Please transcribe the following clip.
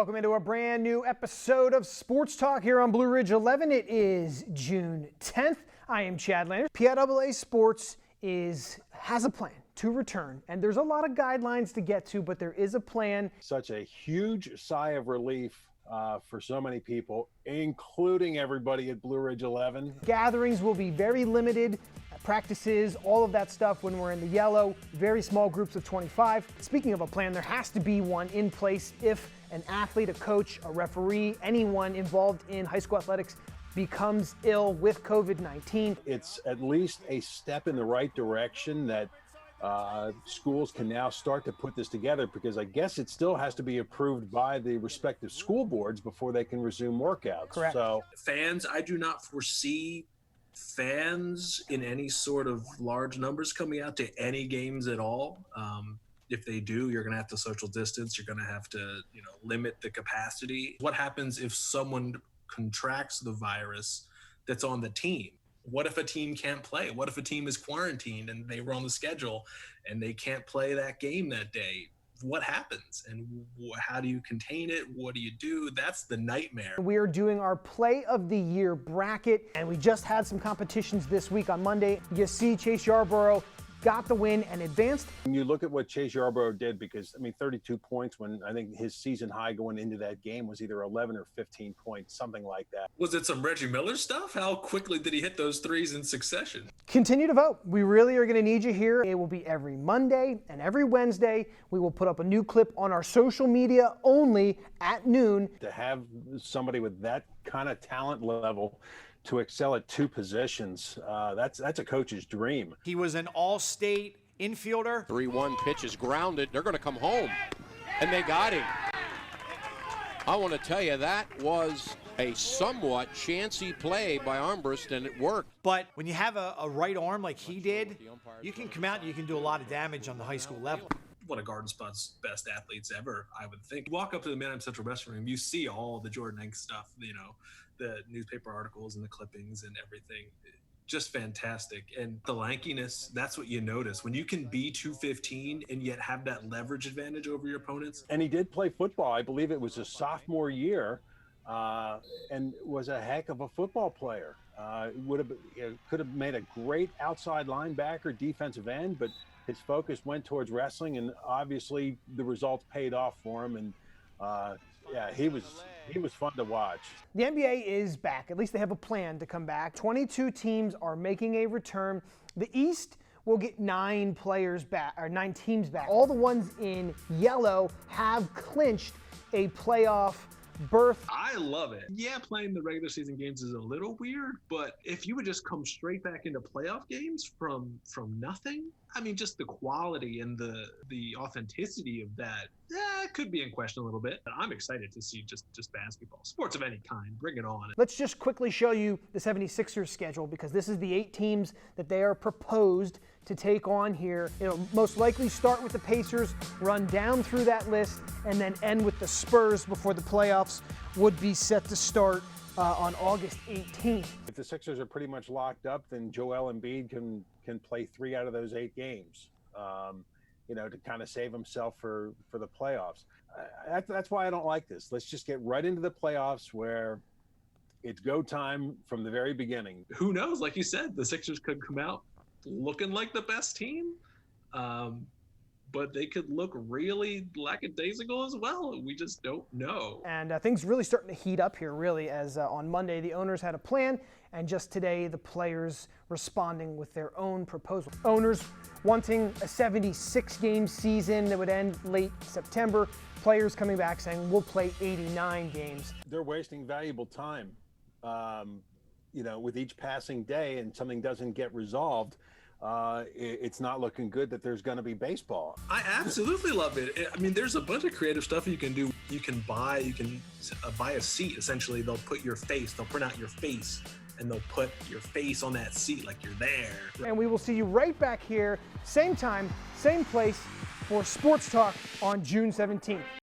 welcome into a brand new episode of Sports Talk here on Blue Ridge 11. It is June 10th. I am Chad Landers. PIAA Sports has a plan to return, and there's a lot of guidelines to get to, but there is a plan. Such a huge sigh of relief for so many people, including everybody at Blue Ridge 11. Gatherings will be very limited. Practices, all of that stuff when we're in the yellow, very small groups of 25. Speaking of a plan, there has to be one in place if an athlete, a coach, a referee, anyone involved in high school athletics becomes ill with COVID-19. It's at least a step in the right direction that schools can now start to put this together, because I guess it still has to be approved by the respective school boards before they can resume workouts. Correct. So fans, I do not foresee fans in any sort of large numbers coming out to any games at all. If they do, you're going to have to social distance. You're going to have to, limit the capacity. What happens if someone contracts the virus that's on the team? What if a team can't play? What if a team is quarantined and they were on the schedule and they can't play that game that day? What happens, and how do you contain it? What do you do? That's the nightmare. We are doing our Play of the Year bracket, and we just had some competitions this week on Monday. You see Chase Yarborough got the win and advanced. when you look at what Chase Yarborough did, because 32 points when I think his season high going into that game was either 11 or 15 points, something like that. Was it some Reggie Miller stuff? How quickly did he hit those threes in succession? Continue to vote. We really are going to need you here. It will be every Monday and every Wednesday. We will put up a new clip on our social media only at noon. To have somebody with that kind of talent level to excel at two positions, that's a coach's dream. He was an all-state infielder. 3-1 pitch is grounded. They're going to come home, and they got him. I want to tell you, that was a somewhat chancy play by ARMBRUST, and it worked. But when you have a right arm like he did, you can come out and you can do a lot of damage on the high school level. One of Garden Spot's best athletes ever, I would think. You walk up to the Manheim Central Wrestling Room, you see all the Jordan ENCK stuff, the newspaper articles and the clippings and everything. Just fantastic. And the lankiness, that's what you notice. When you can be 215 and yet have that leverage advantage over your opponents. And he did play football. I believe it was his sophomore year, and was a heck of a football player. Could have made a great outside linebacker, defensive end, but his focus went towards wrestling, and obviously the results paid off for him. And he was fun to watch. The NBA is back. At least they have a plan to come back. 22 teams are making a return. The East will get 9 teams back. All the ones in yellow have clinched a playoff berth. I love it. Yeah, playing the regular season games is a little weird, but if you would just come straight back into playoff games from nothing, just the quality and the authenticity of that, could be in question a little bit. But I'm excited to see just basketball. Sports of any kind, bring it on. Let's just quickly show you the 76ers schedule, because this is the 8 teams that they are proposed to take on here. It'll most likely start with the Pacers, run down through that list, and then end with the Spurs before the playoffs would be set to start on August 18th. If the Sixers are pretty much locked up, then Joel Embiid can play 3 out of those 8 games, to kind of save himself for the playoffs. That's why I don't like this. Let's just get right into the playoffs where it's go time from the very beginning. Who knows? Like you said, the Sixers could come out looking like the best team, but they could look really lackadaisical as well. We just don't know. And things really starting to heat up here, really, as on Monday the owners had a plan, and just today the players responding with their own proposal. Owners wanting a 76-game season that would end late September. Players coming back saying we'll play 89 games. They're wasting valuable time, with each passing day, and something doesn't get resolved. It's not looking good that there's going to be baseball. I absolutely love it. There's a bunch of creative stuff you can do. You can buy a seat. Essentially, they'll print out your face, and they'll put your face on that seat like you're there. And we will see you right back here, same time, same place, for Sports Talk on June 17th.